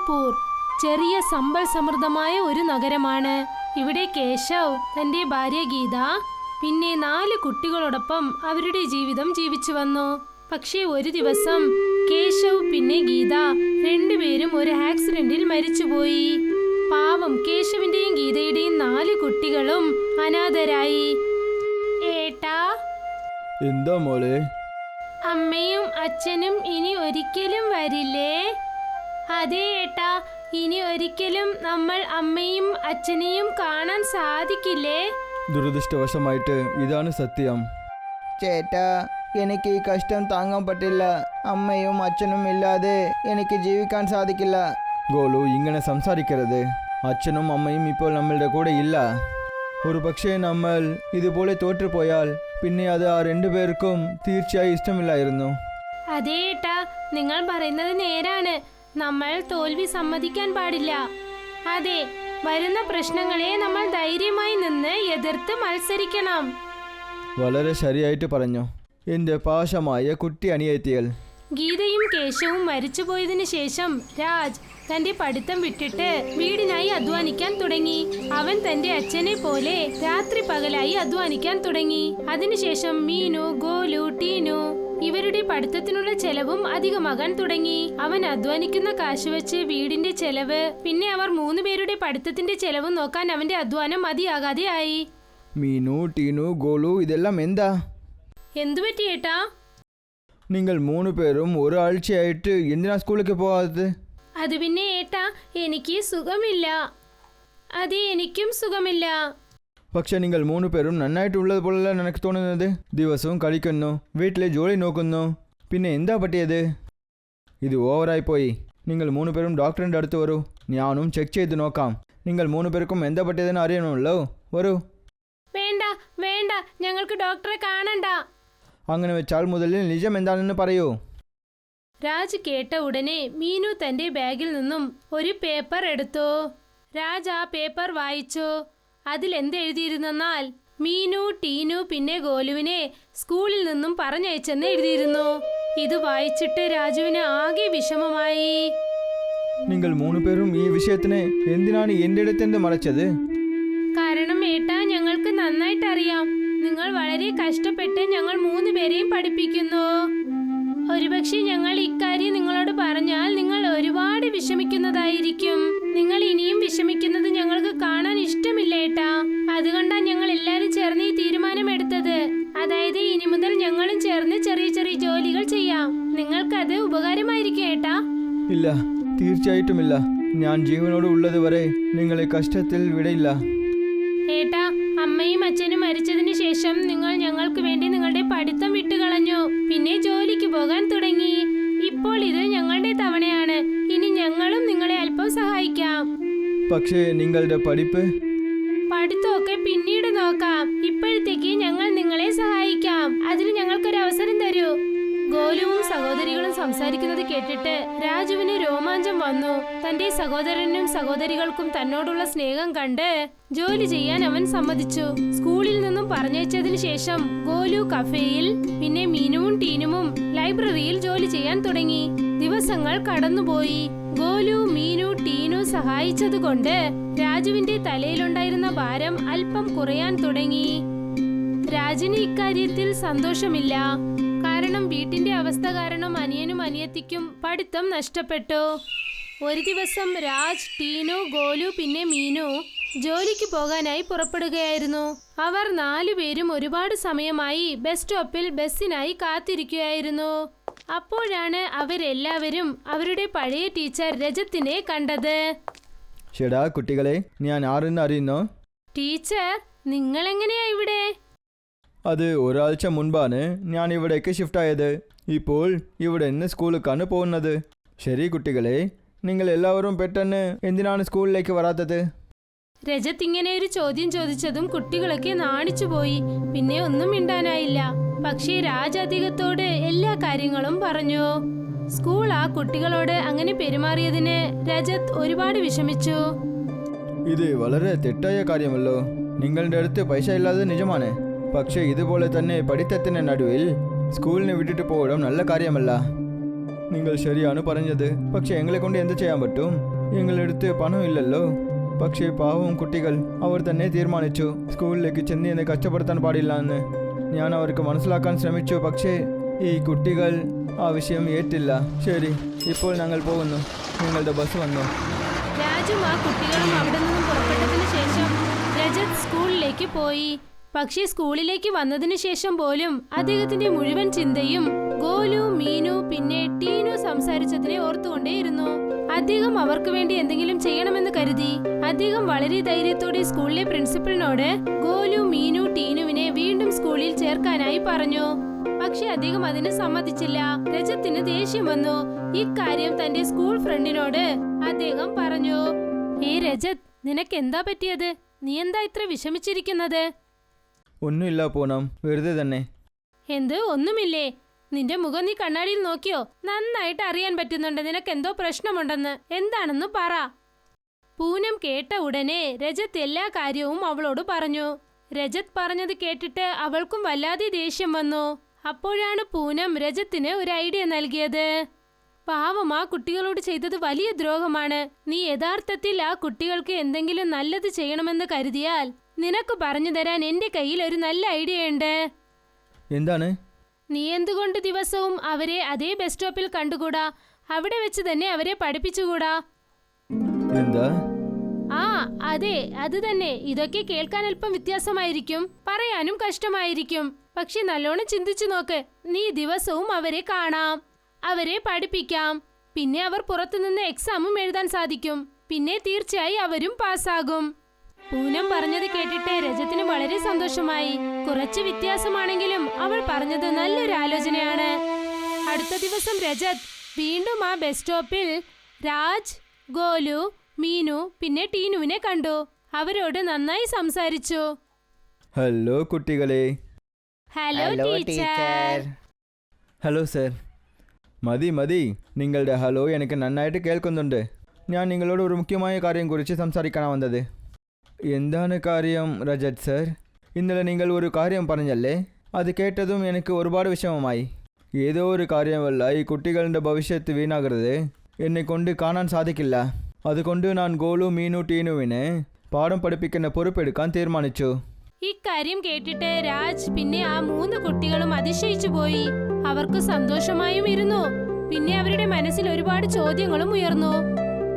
ജയ്പൂർ ചെറിയ സമ്പൽ സമൃദ്ധമായ ഒരു നഗരമാണ്. ഇവിടെ കേശവ്, തന്റെ ഭാര്യ ഗീത, പിന്നെ 4 കുട്ടികളോടൊപ്പം അവരുടെ ജീവിതം ജീവിച്ചു വന്നു. പക്ഷേ ഒരു ദിവസം കേശവ് പിന്നെ ഗീത രണ്ടുപേരും ഒരു ആക്സിഡന്റിൽ മരിച്ചുപോയി. പാവം കേശവിന്റെയും ഗീതയുടെയും 4 കുട്ടികളും അനാഥരായി. ഏട്ടാ, എന്താ മോളെ? അമ്മയും അച്ഛനും ഇനി ഒരിക്കലും വരില്ലേ? അതെ ഏട്ടാ, ഇനി ഒരിക്കലും നമ്മൾ അമ്മയും അച്ഛനെയും കാണാൻ സാധിക്കില്ലേ? ദുരദൃഷ്ടവശമായിട്ട് ഇതാണ് സത്യം. ചേട്ടാ, എനിക്ക് ഈ കഷ്ടം താങ്ങാൻ പറ്റില്ല. അമ്മയും അച്ഛനും ഇല്ലാതെ എനിക്ക് ജീവിക്കാൻ സാധിക്കില്ല. ഗോലു, ഇങ്ങനെ സംസാരിക്കരുത്. അച്ഛനും അമ്മയും ഇപ്പോൾ നമ്മളുടെ കൂടെ ഇല്ല. ഒരു പക്ഷേ നമ്മൾ ഇതുപോലെ തോറ്റുപോയാൽ പിന്നെ അത് ആ 2 പേർക്കും തീർച്ചയായും ഇഷ്ടമില്ലായിരുന്നു. അതേ ഏട്ടാ, നിങ്ങൾ പറയുന്നത് നേരാണ്. നമ്മൾ തോൽവി സമ്മതിക്കാൻ പാടില്ല. അതെ, വരുന്ന പ്രശ്നങ്ങളെ നമ്മൾ ധൈര്യമായി നിന്ന് എതിർത്ത് മത്സരിക്കണം. വളരെ ശരിയായിട്ട് പറഞ്ഞു എൻ്റെ പാശമായ കുട്ടി അനിയത്തികൾ. ഗീതയും കേശവും മരിച്ചുപോയതിനു ശേഷം രാജ് തന്റെ പഠിത്തം വിട്ടിട്ട് വീടിനായി അധ്വാനിക്കാൻ തുടങ്ങി. അവൻ തന്റെ അച്ഛനെ പോലെ രാത്രി പകലായി അധ്വാനിക്കാൻ തുടങ്ങി. അതിനുശേഷം മീനു, ഗോലു, ടീനു ഇവരുടെ പഠിത്തത്തിനുള്ള ചെലവും അധികമാകാൻ തുടങ്ങി. അവൻ അധ്വാനിക്കുന്ന കാശ് വെച്ച് വീടിന്റെ ചെലവ്, പിന്നെ അവർ 3 പേരുടെ പഠിത്തത്തിന്റെ ചെലവും നോക്കാൻ അവന്റെ അധ്വാനം മതിയാകാതെ ആയി. മീനു, ടീനു, ഗോലു, ഇതെല്ലാം എന്താ? എന്തുപറ്റി ഏട്ടാ? നിങ്ങൾ 3 പേരും ഒരാഴ്ചയായിട്ട് എന്തിനാ സ്കൂളിലേക്ക് പോകാത്തത്? അത് പിന്നെ ഏട്ടാ, എനിക്ക് സുഖമില്ല. അതെ, എനിക്കും സുഖമില്ല. പക്ഷെ നിങ്ങൾ 3 പേരും നന്നായിട്ടുള്ളത് പോലെയല്ല എനിക്ക് തോന്നുന്നത്. ദിവസവും കളിക്കുന്നു, വീട്ടിലെ ജോലി നോക്കുന്നു. പിന്നെ എന്താ പറ്റിയത്? ഇത് ഓവറായിപ്പോയി. നിങ്ങൾ 3 പേരും ഡോക്ടറിൻ്റെ അടുത്ത് വരൂ. ഞാനും ചെക്ക് ചെയ്ത് നോക്കാം. നിങ്ങൾ 3 പേർക്കും എന്താ പറ്റിയതെന്ന് അറിയണമല്ലോ. വരൂ. വേണ്ട വേണ്ട, ഞങ്ങൾക്ക് ഡോക്ടറെ കാണണ്ട. അങ്ങനെ വെച്ചാൽ മുതലിൽ നിജം എന്താണെന്ന് പറയൂ. രാജ് കേട്ട ഉടനെ മീനു തന്റെ ബാഗിൽ നിന്നും ഒരു പേപ്പർ എടുത്തു. രാജ് ആ പേപ്പർ വായിച്ചു. അതിൽ എന്തെഴുതിയിരുന്നെന്നാൽ മീനു, ടീനു പിന്നെ ഗോലുവിനെ സ്കൂളിൽ നിന്നും പറഞ്ഞയച്ചെന്ന് എഴുതിയിരുന്നു. ഇത് വായിച്ചിട്ട് രാജുവിന് ആകെ വിഷമമായി. നിങ്ങൾ 3 പേരും ഈ വിഷയത്തിന് എന്തിനാണ് എൻ്റെ അടുത്ത് മറച്ചത്? കാരണം ഏട്ടാ, ഞങ്ങൾക്ക് നന്നായിട്ട് അറിയാം. നിങ്ങൾ വളരെ കഷ്ടപ്പെട്ട് ഞങ്ങൾ 3 പേരെയും പഠിപ്പിക്കുന്നു. ഒരുപക്ഷെ ഞങ്ങൾ ഇക്കാര്യം നിങ്ങളോട് പറഞ്ഞാൽ നിങ്ങൾ ഒരുപാട് വിഷമിക്കുന്നതായിരിക്കും. നിങ്ങൾ ഇനിയും വിഷമിക്കുന്നത് ഞങ്ങൾക്ക് കാണാൻ ഇഷ്ടമില്ല ഏട്ടാ. അതുകൊണ്ടാണ് ഞങ്ങൾ എല്ലാവരും ചേർന്ന് ഈ തീരുമാനമെടുത്തത്. അതായത് ഇനി മുതൽ ഞങ്ങളും ചേർന്ന് ചെറിയ ചെറിയ ജോലികൾ ചെയ്യാം. നിങ്ങൾക്കത് ഉപകാരമായിരിക്കും ഏട്ടാ. ഇല്ല, തീർച്ചയായിട്ടുമില്ല. ഞാൻ ജീവനോട് ഉള്ളത് വരെ നിങ്ങളെ കഷ്ടത്തിൽ വിടയില്ല. ഏട്ടാ, അമ്മയും അച്ഛനും മരിച്ചതിന് ശേഷം നിങ്ങൾ ഞങ്ങൾക്ക് വേണ്ടി നിങ്ങളുടെ പഠിത്തം വിട്ടുകളഞ്ഞു. പിന്നെ ജോലിക്ക് പോകാൻ തുടങ്ങി. ഇപ്പോൾ ഇത് ഞങ്ങളുടെ തവണയാണ്. ഇനി ഞങ്ങളും നിങ്ങളെ അല്പം സഹായിക്കാം. പക്ഷേ നിങ്ങളുടെ പഠിത്തമൊക്കെ പിന്നീട് നോക്കാം. ഇപ്പോഴത്തേക്ക് ഞങ്ങൾ നിങ്ങളെ സഹായിക്കാം. അതിന് ഞങ്ങൾക്കൊരു അവസരം തരൂ. ഗോലുവും സഹോദരികളും സംസാരിക്കുന്നത് കേട്ടിട്ട് രാജുവിന് രോമാഞ്ചം വന്നു. തന്റെ സഹോദരനും സഹോദരികൾക്കും തന്നോടുള്ള സ്നേഹം കണ്ട് ജോലി ചെയ്യാൻ അവൻ സമ്മതിച്ചു. സ്കൂളിൽ നിന്നും പറഞ്ഞയച്ചതിന് ശേഷം ഗോലു കഫേയിൽ, പിന്നെ മീനുവും ടീനുവും ലൈബ്രറിയിൽ ജോലി ചെയ്യാൻ തുടങ്ങി. ദിവസങ്ങൾ കടന്നുപോയി. ഗോലു, മീനു, ടീനു സഹായിച്ചതുകൊണ്ട് രാജുവിന്റെ തലയിലുണ്ടായിരുന്ന ഭാരം അല്പം കുറയാൻ തുടങ്ങി. രാജിന് ഇക്കാര്യത്തിൽ സന്തോഷമില്ല. കാരണം വീട്ടിന്റെ അവസ്ഥ കാരണം അനിയനും അനിയത്തിക്കും പഠിത്തം നഷ്ടപ്പെട്ടു. ഒരു ദിവസം രാജ്, ടീനു, ഗോലു പിന്നെ മീനു ജോലിക്ക് പോകാനായി പുറപ്പെടുകയായിരുന്നു. അവർ 4 പേരും ഒരുപാട് സമയമായി ബസ് സ്റ്റോപ്പിൽ ബസ്സിനായി കാത്തിരിക്കുകയായിരുന്നു. അപ്പോഴാണ് അവരെല്ലാവരും അവരുടെ പഴയ ടീച്ചർ രജത്തിനെ കണ്ടത്. ശരിടാ കുട്ടികളെ, ഞാൻ ആരെന്ന് അറിയുന്നോ? ടീച്ചർ, നിങ്ങളെങ്ങനെയാ ഇവിടെ? അത് ഒരാഴ്ച മുൻപാണ് ഞാൻ ഇവിടേക്ക് ഷിഫ്റ്റ് ആയത്. ഇപ്പോൾ ഇവിടെ നിന്ന് സ്കൂളിലേക്കാണ് പോകുന്നത്. ശരി കുട്ടികളെ, നിങ്ങൾ എല്ലാവരും പെട്ടെന്ന് എന്തിനാണ് സ്കൂളിലേക്ക് വരാത്തത്? രജത്ത് ഇങ്ങനെ ഒരു ചോദ്യം ചോദിച്ചതും കുട്ടികളൊക്കെ നാണിച്ചുപോയി. പിന്നെ ഒന്നും മിണ്ടാനായില്ല. പക്ഷേ രാജ് അദ്ദേഹത്തോട് എല്ലാ കാര്യങ്ങളും പറഞ്ഞു. സ്കൂൾ ആ കുട്ടികളോട് അങ്ങനെ പെരുമാറിയതിന് രജത്ത് ഒരുപാട് വിഷമിച്ചു. ഇത് വളരെ തെറ്റായ കാര്യമല്ലോ. നിങ്ങളുടെ അടുത്ത് പൈസ ഇല്ലാതെ നിജമാണ്. പക്ഷേ ഇതുപോലെ തന്നെ പഠിത്തത്തിന് നടുവിൽ സ്കൂളിനെ വിട്ടിട്ട് പോകണം നല്ല കാര്യമല്ല. നിങ്ങൾ ശരിയാണ് പറഞ്ഞത്. പക്ഷെ ഞങ്ങളെ കൊണ്ട് എന്ത് ചെയ്യാൻ പറ്റും? ഞങ്ങളടുത്ത് പണമില്ലല്ലോ. പക്ഷേ പാവം കുട്ടികൾ അവർ തന്നെ തീരുമാനിച്ചു സ്കൂളിലേക്ക് ചെന്ന് എന്നെ കഷ്ടപ്പെടുത്താൻ പാടില്ല എന്ന്. ഞാൻ അവർക്ക് മനസ്സിലാക്കാൻ ശ്രമിച്ചു, പക്ഷേ ഈ കുട്ടികൾ ആ വിഷയം ഏറ്റില്ല. ശരി, ഇപ്പോൾ ഞങ്ങൾ പോകുന്നു. നിങ്ങളുടെ ബസ് വന്നു. രാജുവും ആ കുട്ടികളും അവിടെ നിന്നും പുറപ്പെട്ടതിന് ശേഷം രജത് സ്കൂളിലേക്ക് പോയി. പക്ഷേ സ്കൂളിലേക്ക് വന്നതിന് ശേഷം പോലും അദ്ദേഹത്തിന്റെ മുഴുവൻ ചിന്തയും ഗോലു, മീനു പിന്നെ ടീനു സംസാരിച്ചതിനെ ഓർത്തുകൊണ്ടേയിരുന്നു. അദ്ദേഹം അവർക്ക് വേണ്ടി എന്തെങ്കിലും ചെയ്യണമെന്ന് കരുതി. അദ്ദേഹം വളരെ ധൈര്യത്തോടെ സ്കൂളിലെ പ്രിൻസിപ്പലിനോട് ഗോലു, മീനു, ടീനുവിനെ വീണ്ടും സ്കൂളിൽ ചേർക്കാനായി പറഞ്ഞു. പക്ഷെ അദ്ദേഹം അതിന് സമ്മതിച്ചില്ല. രജത്തിന് ദേഷ്യം വന്നു. ഇക്കാര്യം തന്റെ സ്കൂൾ ഫ്രണ്ടിനോട് അദ്ദേഹം പറഞ്ഞു. രജത്, നിനക്ക് എന്താ പറ്റിയത്? നീ എന്താ ഇത്ര വിഷമിച്ചിരിക്കുന്നത്? ഒന്നുമില്ല പൂനം, വെറുതെ തന്നെ. എന്ത് ഒന്നുമില്ലേ? നിന്റെ മുഖം നീ കണ്ണാടിയിൽ നോക്കിയോ? നന്നായിട്ട് അറിയാൻ പറ്റുന്നുണ്ട് നിനക്ക് എന്തോ പ്രശ്നമുണ്ടെന്ന്. എന്താണെന്ന് പറ. പൂനം കേട്ട ഉടനെ രജത് എല്ലാ കാര്യവും അവളോട് പറഞ്ഞു. രജത് പറഞ്ഞത് കേട്ടിട്ട് അവൾക്കും വല്ലാതെ ദേഷ്യം വന്നു. അപ്പോഴാണ് പൂനം രജത്തിന് ഒരു ഐഡിയ നൽകിയത്. പാവം, ആ കുട്ടികളോട് ചെയ്തത് വലിയ ദ്രോഹമാണ്. നീ യഥാർത്ഥത്തിൽ ആ കുട്ടികൾക്ക് എന്തെങ്കിലും നല്ലത് ചെയ്യണമെന്ന് കരുതിയാൽ നിനക്ക് പറഞ്ഞു തരാൻ എന്റെ കയ്യിൽ ഒരു നല്ല ഐഡിയ ഉണ്ട്. എന്താണ്? നീ എന്തുകൊണ്ട് ദിവസവും അവരെ അതേ ബസ് സ്റ്റോപ്പിൽ കണ്ടുകൂടാ? അവിടെ വെച്ച് തന്നെ അവരെ പഠിപ്പിച്ചുകൂടാ? എന്താ? ആ അതെ, അത് തന്നെ. ഇതൊക്കെ കേൾക്കാൻ അല്പം വ്യത്യാസമായിരിക്കും, പറയാനും കഷ്ടമായിരിക്കും. പക്ഷെ നല്ലോണം ചിന്തിച്ചു നോക്ക്. നീ ദിവസവും അവരെ കാണാം, അവരെ പഠിപ്പിക്കാം. പിന്നെ അവർ പുറത്തുനിന്ന് എക്സാമും എഴുതാൻ സാധിക്കും. പിന്നെ തീർച്ചയായും അവരും പാസ്സാകും. പൂനം പറഞ്ഞത് കേട്ടിട്ട് രജത്തിന് വളരെ സന്തോഷമായി. കുറച്ച് വ്യത്യാസമാണെങ്കിലും അവൾ പറഞ്ഞത് നല്ലൊരു ആലോചനയാണ്. അടുത്ത ദിവസം രജത് വീണ്ടും ആ ബസ് സ്റ്റോപ്പിൽ രാജ്, ഗോലു, മീനു പിന്നെ ടീനുവിനെ കണ്ടു. അവരോട് നന്നായി സംസാരിച്ചു. ഹലോ കുട്ടികളെ. Hello teacher. Hello sir. മതി മതി, നിങ്ങളുടെ ഹലോ എനിക്ക് നന്നായിട്ട് കേൾക്കുന്നുണ്ട്. ഞാൻ നിങ്ങളോട് ഒരു മുഖ്യമായ കാര്യം കുറിച്ച് സംസാരിക്കാനാണ് വന്നത്. എന്താണ് കാര്യം രജത് സർ? ഇന്നലെ നിങ്ങൾ ഒരു കാര്യം പറഞ്ഞല്ലേ? അത് കേട്ടതും എനിക്ക് ഒരുപാട് വിഷമമായി. ഏതോ ഒരു കാര്യമല്ല, ഈ കുട്ടികളുടെ ഭവിഷ്യത്ത് വീണാകരുത്. എന്നെ കൊണ്ട് കാണാൻ സാധിക്കില്ല. അതുകൊണ്ട് ഞാൻ ഗോലു, മീനു, ടീനുവിനെ പാഠം പഠിപ്പിക്കുന്ന പൊறுപ്പെടുക്കാൻ തീരുമാനിച്ചു. ഇക്കാര്യം കേട്ടിട്ട് രാജ് പിന്നെ ആ 3 കുട്ടികളും അതിശയിച്ചു പോയി. അവർക്ക് സന്തോഷമായും ഇരുന്നു. പിന്നെ അവരുടെ മനസ്സിൽ ഒരുപാട് ചോദ്യങ്ങളും ഉയർന്നു.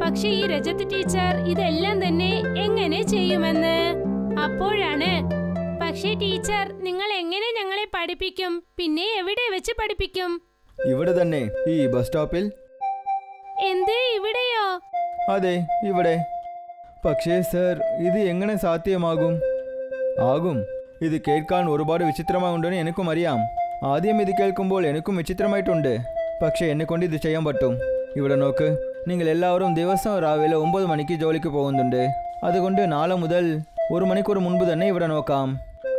പക്ഷെ ഈ രജത് ടീച്ചർ ഇതെല്ലാം തന്നെ എങ്ങനെ ചെയ്യുമെന്ന്. അപ്പോഴാണ്, പക്ഷേ ടീച്ചർ, നിങ്ങൾ എങ്ങനെ ഞങ്ങളെ പഠിപ്പിക്കും? പിന്നെ എവിടെ വെച്ച് പഠിപ്പിക്കും? ഇവിടെ തന്നെ, ഈ ബസ് സ്റ്റോപ്പിൽ. എന്ത്, ഇവിടെയോ? അതെ, ഇവിടെ. പക്ഷേ സർ, ഇത് എങ്ങനെ സാധ്യമാകും? ആകും. ഇത് കേൾക്കാൻ ഒരുപാട് വിചിത്രമായുണ്ടെന്ന് എനിക്കും അറിയാം. ആദ്യം ഇത് കേൾക്കുമ്പോൾ എനിക്കും വിചിത്രമായിട്ടുണ്ട്. പക്ഷേ എന്നെക്കൊണ്ട് ഇത് ചെയ്യാൻ പറ്റും. ഇവിടെ നോക്ക്, നിങ്ങൾ എല്ലാവരും ദിവസം രാവിലെ 9 മണിക്ക് ജോലിക്ക് പോകുന്നുണ്ട്. അതുകൊണ്ട് നാളെ മുതൽ 1 മണിക്കൂർ മുൻപ് തന്നെ ഇവിടെ നോക്കാം.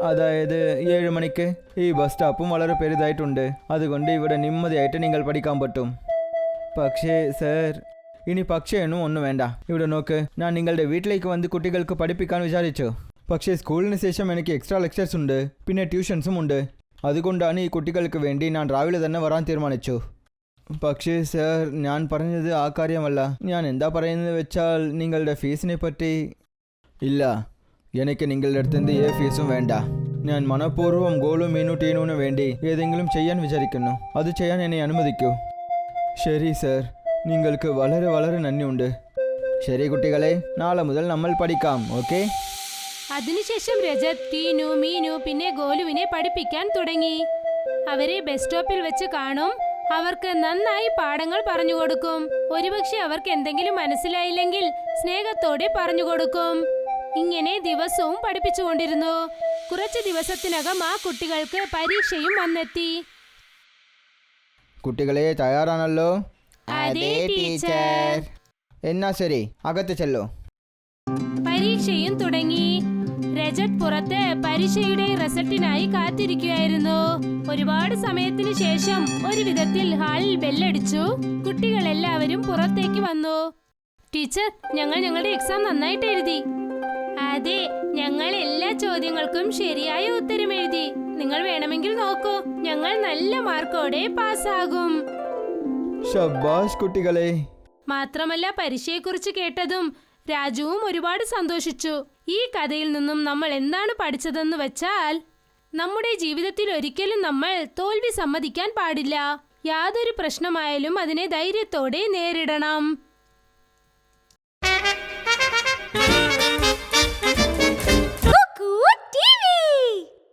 അതായത് 7 മണിക്ക്. ഈ ബസ് സ്റ്റോപ്പും വളരെ പെരിതായിട്ടുണ്ട്. അതുകൊണ്ട് ഇവിടെ നിമ്മതിയായിട്ട് നിങ്ങൾ പഠിക്കാൻ പറ്റും. പക്ഷേ സർ, ഇനി പക്ഷേയൊന്നും ഒന്നും വേണ്ട. ഇവിടെ നോക്ക്, ഞാൻ നിങ്ങളുടെ വീട്ടിലേക്ക് വന്ന് കുട്ടികൾക്ക് പഠിപ്പിക്കാൻ വിചാരിച്ചു. പക്ഷേ സ്കൂളിന് ശേഷം എനിക്ക് എക്സ്ട്രാ ലെക്ചേഴ്സ് ഉണ്ട്, പിന്നെ ട്യൂഷൻസും ഉണ്ട്. അതുകൊണ്ടാണ് ഈ കുട്ടികൾക്ക് വേണ്ടി ഞാൻ രാവിലെ തന്നെ വരാൻ തീരുമാനിച്ചു. പക്ഷേ സർ, ഞാൻ പറഞ്ഞത് ആ കാര്യമല്ല. ഞാൻ എന്താ പറയുന്നത് വെച്ചാൽ നിങ്ങളുടെ ഫീസിനെ പറ്റി. ഇല്ല, എനിക്ക് നിങ്ങളുടെ അടുത്ത് എന്ത് ഫീസും വേണ്ട. ഞാൻ മനഃപൂർവ്വം ഗോലു, മീനു, ടീനുവിന് വേണ്ടി ഏതെങ്കിലും ചെയ്യാൻ വിചാരിക്കുന്നു. അത് ചെയ്യാൻ എന്നെ അനുവദിക്കൂ. ശരി സർ, നിങ്ങൾക്ക് വളരെ വളരെ നന്ദിയുണ്ട്. ശരി കുട്ടികളെ, നാളെ മുതൽ നമ്മൾ പഠിക്കാം. ഓക്കെ? അതിനുശേഷം രജത് ടീനു, മീനു പിന്നെ ഗോലുവിനെ പഠിപ്പിക്കാൻ തുടങ്ങി. അവരെ ബസ് സ്റ്റോപ്പിൽ വെച്ച് കാണും. അവർക്ക് നന്നായി പാഠങ്ങൾ പറഞ്ഞു കൊടുക്കും. ഒരുപക്ഷെ അവർക്ക് എന്തെങ്കിലും മനസ്സിലായില്ലെങ്കിൽ സ്നേഹത്തോടെ പറഞ്ഞു കൊടുക്കും. ഇങ്ങനെ ദിവസവും പഠിപ്പിച്ചുകൊണ്ടിരുന്നു. കുറച്ച് ദിവസത്തിനകം ആ കുട്ടികൾക്ക് പരീക്ഷയും വന്നെത്തി. കുട്ടികളെ തയ്യാറാണല്ലോ? അതെ ടീച്ചർ. എന്നാ ശരി, അകത്ത് ചെല്ലോ. പരീക്ഷയും തുടങ്ങി. രജത് പുറത്ത് പരീക്ഷയുടെ റിസൾട്ടിനായി കാത്തിരിക്കുകയായിരുന്നു. ഒരുപാട് സമയത്തിന് ശേഷം ഒരു വിധത്തിൽ ഹാളിൽ ബെല്ലടിച്ചു. കുട്ടികളെല്ലാവരും പുറത്തേക്ക് വന്നു. ടീച്ചർ, ഞങ്ങൾ ഞങ്ങളുടെ എക്സാം നന്നായിട്ട് എഴുതി. അതെ, ഞങ്ങൾ എല്ലാ ചോദ്യങ്ങൾക്കും ശരിയായ ഉത്തരം എഴുതി. നിങ്ങൾ വേണമെങ്കിൽ നോക്കൂ, ഞങ്ങൾ നല്ല മാർക്കോടെ പാസ്സാകും. ശബ്ബാഷ് കുട്ടികളെ. മാത്രമല്ല പരീക്ഷയെക്കുറിച്ച് കേട്ടതും രാജുവും ഒരുപാട് സന്തോഷിച്ചു. ഈ കഥയിൽ നിന്നും നമ്മൾ എന്താണ് പഠിച്ചതെന്ന് വെച്ചാൽ, നമ്മുടെ ജീവിതത്തിൽ ഒരിക്കലും നമ്മൾ തോൽവി സമ്മതിക്കാൻ പാടില്ല. യാതൊരു പ്രശ്നമായാലും അതിനെ ധൈര്യത്തോടെ നേരിടണം.